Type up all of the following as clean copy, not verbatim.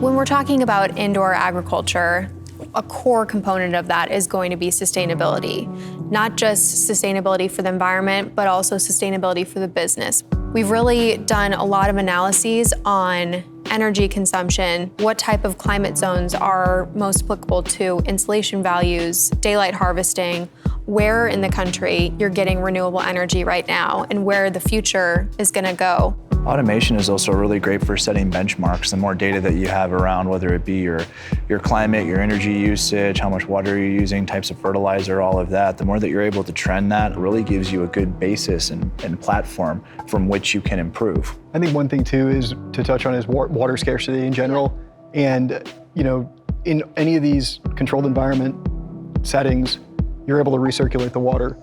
When we're talking about indoor agriculture, a core component of that is going to be sustainability. Not just sustainability for the environment, but also sustainability for the business. We've really done a lot of analyses on energy consumption, what type of climate zones are most applicable to insolation values, daylight harvesting, where in the country you're getting renewable energy right now, and where the future is gonna go. Automation is also really great for setting benchmarks. The more data that you have around, whether it be your climate, your energy usage, how much water you're using, types of fertilizer, all of that, the more that you're able to trend that, it really gives you a good basis and platform from which you can improve. I think one thing too is to touch on is water scarcity in general. And in any of these controlled environment settings, you're able to recirculate the water.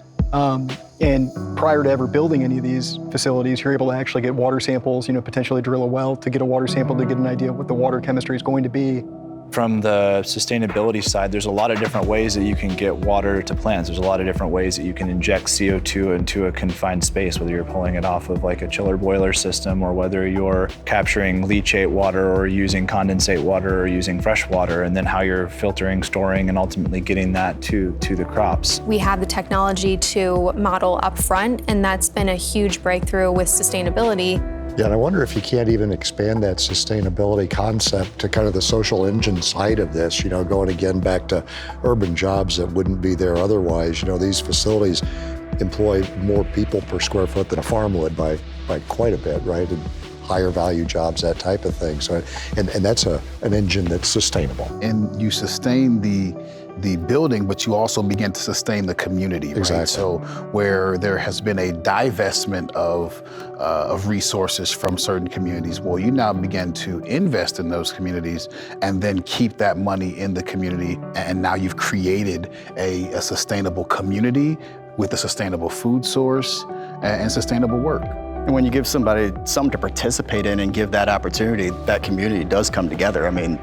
And prior to ever building any of these facilities, you're able to actually get water samples, potentially drill a well to get a water sample to get an idea of what the water chemistry is going to be. From the sustainability side, there's a lot of different ways that you can get water to plants. There's a lot of different ways that you can inject CO2 into a confined space, whether you're pulling it off of like a chiller boiler system or whether you're capturing leachate water or using condensate water or using fresh water, and then how you're filtering, storing, and ultimately getting that to the crops. We have the technology to model up front, and that's been a huge breakthrough with sustainability. Yeah, and I wonder if you can't even expand that sustainability concept to kind of the social engine side of this, going again back to urban jobs that wouldn't be there otherwise. These facilities employ more people per square foot than a farm would by quite a bit, right? And higher value jobs, that type of thing. So, and that's an engine that's sustainable. And you sustain the building, but you also begin to sustain the community, Exactly. right? So where there has been a divestment of resources from certain communities, well, you now begin to invest in those communities and then keep that money in the community. And now you've created a sustainable community with a sustainable food source and sustainable work. And when you give somebody something to participate in and give that opportunity, that community does come together. I mean,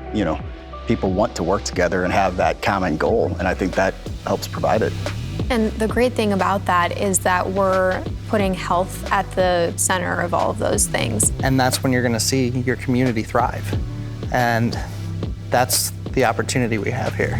people want to work together and have that common goal, and I think that helps provide it. And the great thing about that is that we're putting health at the center of all of those things. And that's when you're gonna see your community thrive. And that's the opportunity we have here.